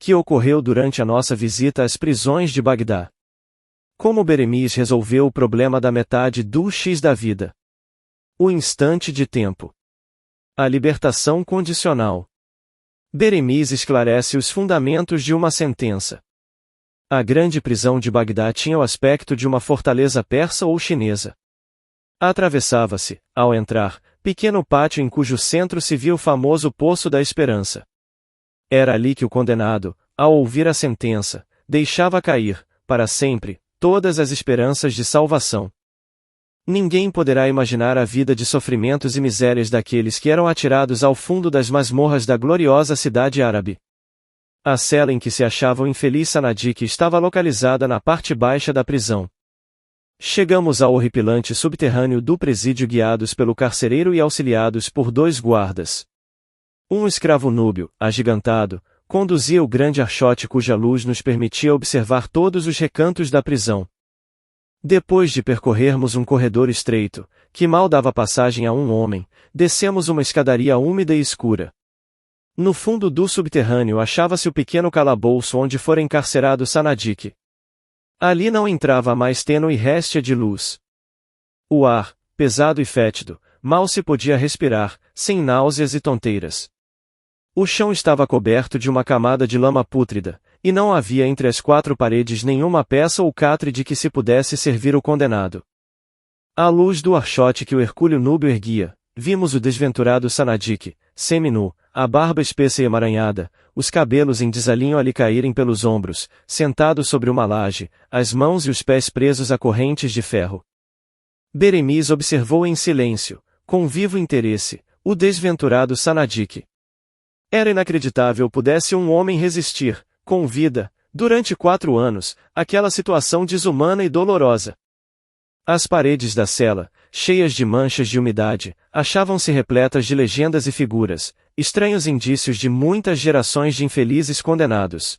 que ocorreu durante a nossa visita às prisões de Bagdá. Como Beremiz resolveu o problema da metade do X da vida? O instante de tempo. A libertação condicional. Beremiz esclarece os fundamentos de uma sentença. A grande prisão de Bagdá tinha o aspecto de uma fortaleza persa ou chinesa. Atravessava-se, ao entrar, pequeno pátio em cujo centro se via o famoso Poço da Esperança. Era ali que o condenado, ao ouvir a sentença, deixava cair, para sempre, todas as esperanças de salvação. Ninguém poderá imaginar a vida de sofrimentos e misérias daqueles que eram atirados ao fundo das masmorras da gloriosa cidade árabe. A cela em que se achava o infeliz Sanadik estava localizada na parte baixa da prisão. Chegamos ao horripilante subterrâneo do presídio guiados pelo carcereiro e auxiliados por 2 guardas. Um escravo núbio, agigantado, conduzia o grande archote cuja luz nos permitia observar todos os recantos da prisão. Depois de percorrermos um corredor estreito, que mal dava passagem a um homem, descemos uma escadaria úmida e escura. No fundo do subterrâneo achava-se o pequeno calabouço onde fora encarcerado Sanadik. Ali não entrava a mais tênue réstia de luz. O ar, pesado e fétido, mal se podia respirar, sem náuseas e tonteiras. O chão estava coberto de uma camada de lama pútrida, e não havia entre as 4 paredes nenhuma peça ou catre de que se pudesse servir o condenado. À luz do archote que o hercúleo núbio erguia, vimos o desventurado Sanadik, seminu, a barba espessa e emaranhada, os cabelos em desalinho a lhe caírem pelos ombros, sentado sobre uma laje, as mãos e os pés presos a correntes de ferro. Beremiz observou em silêncio, com vivo interesse, o desventurado Sanadik. Era inacreditável pudesse um homem resistir, com vida, durante 4 anos, àquela situação desumana e dolorosa. As paredes da cela, cheias de manchas de umidade, achavam-se repletas de legendas e figuras, estranhos indícios de muitas gerações de infelizes condenados.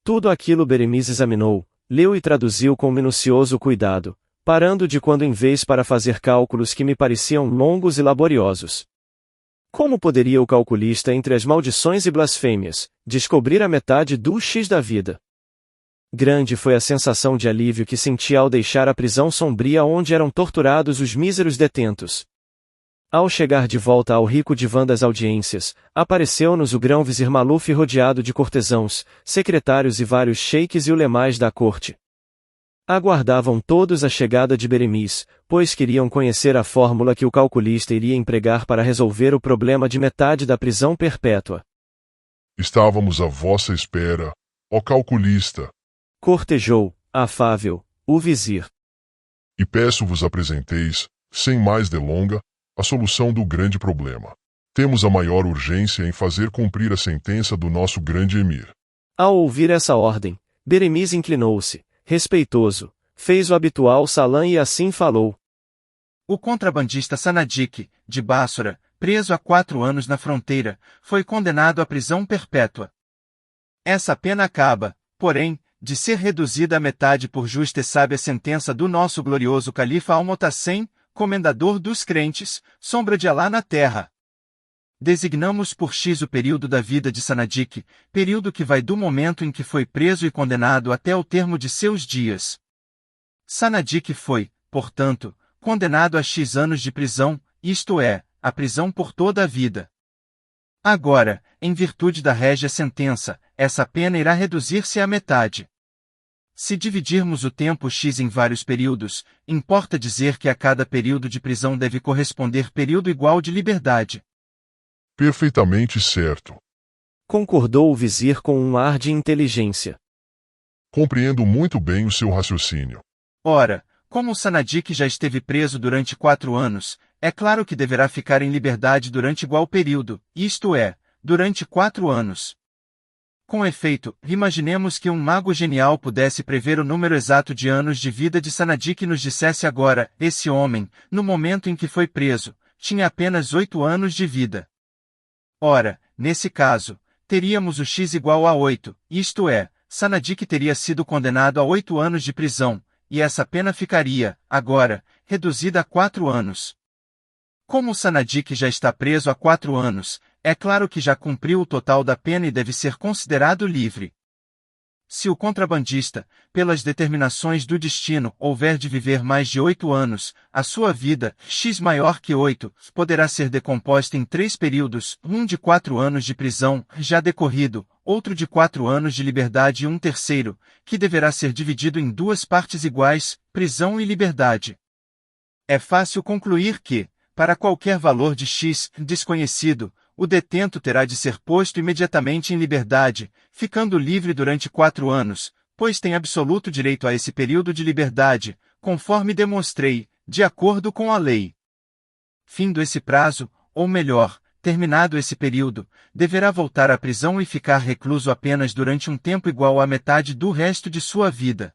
Tudo aquilo Beremiz examinou, leu e traduziu com minucioso cuidado, parando de quando em vez para fazer cálculos que me pareciam longos e laboriosos. Como poderia o calculista, entre as maldições e blasfêmias, descobrir a metade do X da vida? Grande foi a sensação de alívio que senti ao deixar a prisão sombria onde eram torturados os míseros detentos. Ao chegar de volta ao rico divã das audiências, apareceu-nos o grão-vizir Maluf rodeado de cortesãos, secretários e vários sheiks e ulemais da corte. Aguardavam todos a chegada de Beremiz, pois queriam conhecer a fórmula que o calculista iria empregar para resolver o problema de metade da prisão perpétua. Estávamos à vossa espera, ó calculista. Cortejou, afável, o vizir. E peço-vos apresenteis, sem mais delonga, a solução do grande problema. Temos a maior urgência em fazer cumprir a sentença do nosso grande emir. Ao ouvir essa ordem, Beremiz inclinou-se, respeitoso, fez o habitual salã e assim falou. O contrabandista Sanadik, de Bássora, preso há 4 anos na fronteira, foi condenado à prisão perpétua. Essa pena acaba, porém, de ser reduzida à metade por justa e sábia sentença do nosso glorioso califa Al-Motassem, comendador dos crentes, sombra de Alá na terra. Designamos por X o período da vida de Sanadik, período que vai do momento em que foi preso e condenado até o termo de seus dias. Sanadik foi, portanto, condenado a X anos de prisão, isto é, a prisão por toda a vida. Agora, em virtude da régia sentença, essa pena irá reduzir-se à metade. Se dividirmos o tempo X em vários períodos, importa dizer que a cada período de prisão deve corresponder período igual de liberdade. Perfeitamente certo. Concordou o vizir com um ar de inteligência. Compreendo muito bem o seu raciocínio. Ora, como o Sanadik já esteve preso durante 4 anos, é claro que deverá ficar em liberdade durante igual período, isto é, durante 4 anos. Com efeito, imaginemos que um mago genial pudesse prever o número exato de anos de vida de Sanadik e nos dissesse agora, esse homem, no momento em que foi preso, tinha apenas 8 anos de vida. Ora, nesse caso, teríamos o X igual a 8, isto é, Sanadik teria sido condenado a 8 anos de prisão, e essa pena ficaria, agora, reduzida a 4 anos. Como Sanadik já está preso há 4 anos, é claro que já cumpriu o total da pena e deve ser considerado livre. Se o contrabandista, pelas determinações do destino, houver de viver mais de 8 anos, a sua vida, x maior que 8, poderá ser decomposta em 3 períodos, um de 4 anos de prisão, já decorrido, outro de 4 anos de liberdade e um terceiro, que deverá ser dividido em 2 partes iguais, prisão e liberdade. É fácil concluir que, para qualquer valor de x desconhecido, o detento terá de ser posto imediatamente em liberdade, ficando livre durante 4 anos, pois tem absoluto direito a esse período de liberdade, conforme demonstrei, de acordo com a lei. Findo esse prazo, ou melhor, terminado esse período, deverá voltar à prisão e ficar recluso apenas durante um tempo igual à metade do resto de sua vida.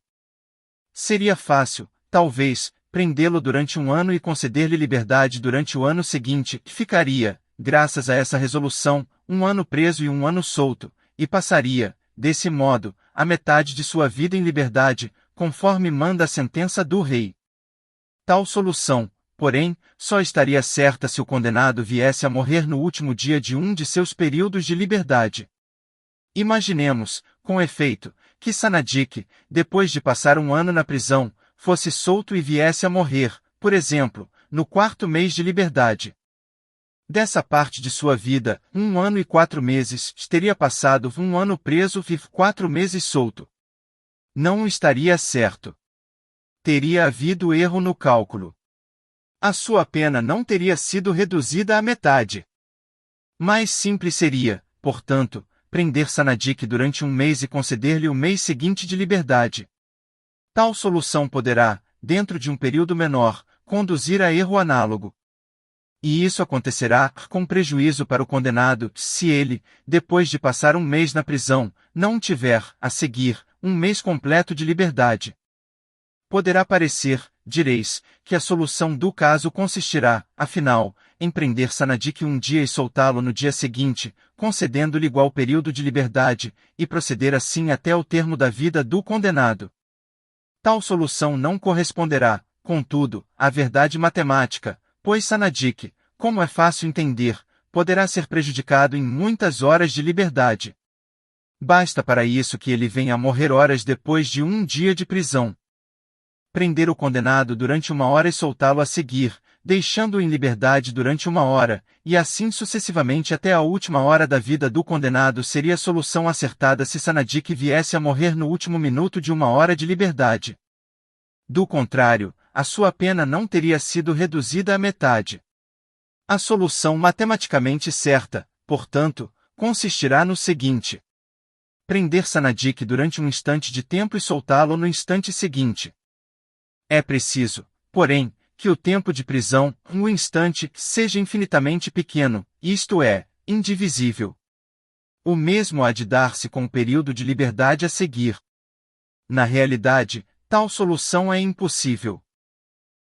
Seria fácil, talvez, prendê-lo durante 1 ano e conceder-lhe liberdade durante o ano seguinte, que ficaria, graças a essa resolução, 1 ano preso e 1 ano solto, e passaria, desse modo, a metade de sua vida em liberdade, conforme manda a sentença do rei. Tal solução, porém, só estaria certa se o condenado viesse a morrer no último dia de um de seus períodos de liberdade. Imaginemos, com efeito, que Sanadik, depois de passar 1 ano na prisão, fosse solto e viesse a morrer, por exemplo, no 4º mês de liberdade. Dessa parte de sua vida, 1 ano e 4 meses, teria passado 1 ano preso e 4 meses solto. Não estaria certo. Teria havido erro no cálculo. A sua pena não teria sido reduzida à metade. Mais simples seria, portanto, prender Sanadik durante 1 mês e conceder-lhe o mês seguinte de liberdade. Tal solução poderá, dentro de um período menor, conduzir a erro análogo. E isso acontecerá com prejuízo para o condenado, se ele, depois de passar 1 mês na prisão, não tiver, a seguir, 1 mês completo de liberdade. Poderá parecer, direis, que a solução do caso consistirá, afinal, em prender Sanadik um dia e soltá-lo no dia seguinte, concedendo-lhe igual período de liberdade, e proceder assim até o termo da vida do condenado. Tal solução não corresponderá, contudo, à verdade matemática, pois Sanadik, como é fácil entender, poderá ser prejudicado em muitas horas de liberdade. Basta para isso que ele venha a morrer horas depois de 1 dia de prisão. Prender o condenado durante 1 hora e soltá-lo a seguir, deixando-o em liberdade durante 1 hora, e assim sucessivamente até a última hora da vida do condenado seria a solução acertada se Sanadik viesse a morrer no último minuto de 1 hora de liberdade. Do contrário, a sua pena não teria sido reduzida à metade. A solução matematicamente certa, portanto, consistirá no seguinte: prender Sanadik durante um instante de tempo e soltá-lo no instante seguinte. É preciso, porém, que o tempo de prisão, no instante, seja infinitamente pequeno, isto é, indivisível. O mesmo há de dar-se com o período de liberdade a seguir. Na realidade, tal solução é impossível.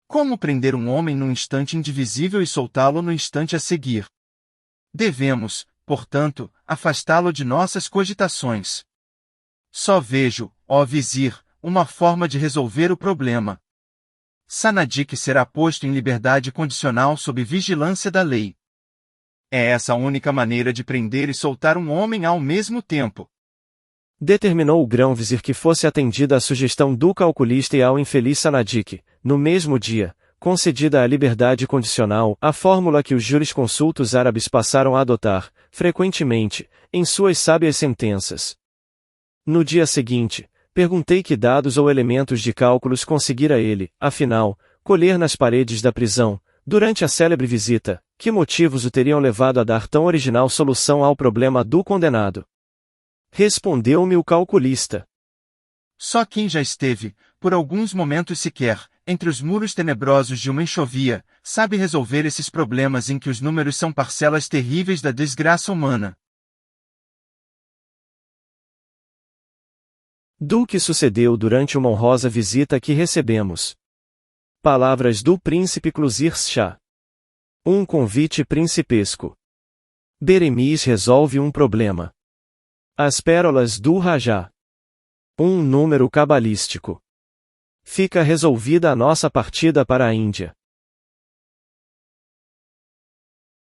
Como prender um homem num instante indivisível e soltá-lo no instante a seguir? Devemos, portanto, afastá-lo de nossas cogitações. Só vejo, ó vizir, uma forma de resolver o problema. Sanadik será posto em liberdade condicional sob vigilância da lei. É essa a única maneira de prender e soltar um homem ao mesmo tempo. Determinou o grão-vizir que fosse atendida a sugestão do calculista e ao infeliz Sanadik, no mesmo dia, concedida a liberdade condicional, a fórmula que os jurisconsultos árabes passaram a adotar, frequentemente, em suas sábias sentenças. No dia seguinte, perguntei que dados ou elementos de cálculos conseguira ele, afinal, colher nas paredes da prisão, durante a célebre visita, que motivos o teriam levado a dar tão original solução ao problema do condenado. Respondeu-me o calculista. Só quem já esteve, por alguns momentos sequer, entre os muros tenebrosos de uma enxovia, sabe resolver esses problemas em que os números são parcelas terríveis da desgraça humana. Do que sucedeu durante uma honrosa visita que recebemos. Palavras do príncipe Clusir Shah. Um convite principesco. Beremiz resolve um problema. As pérolas do Rajá. Um número cabalístico. Fica resolvida a nossa partida para a Índia.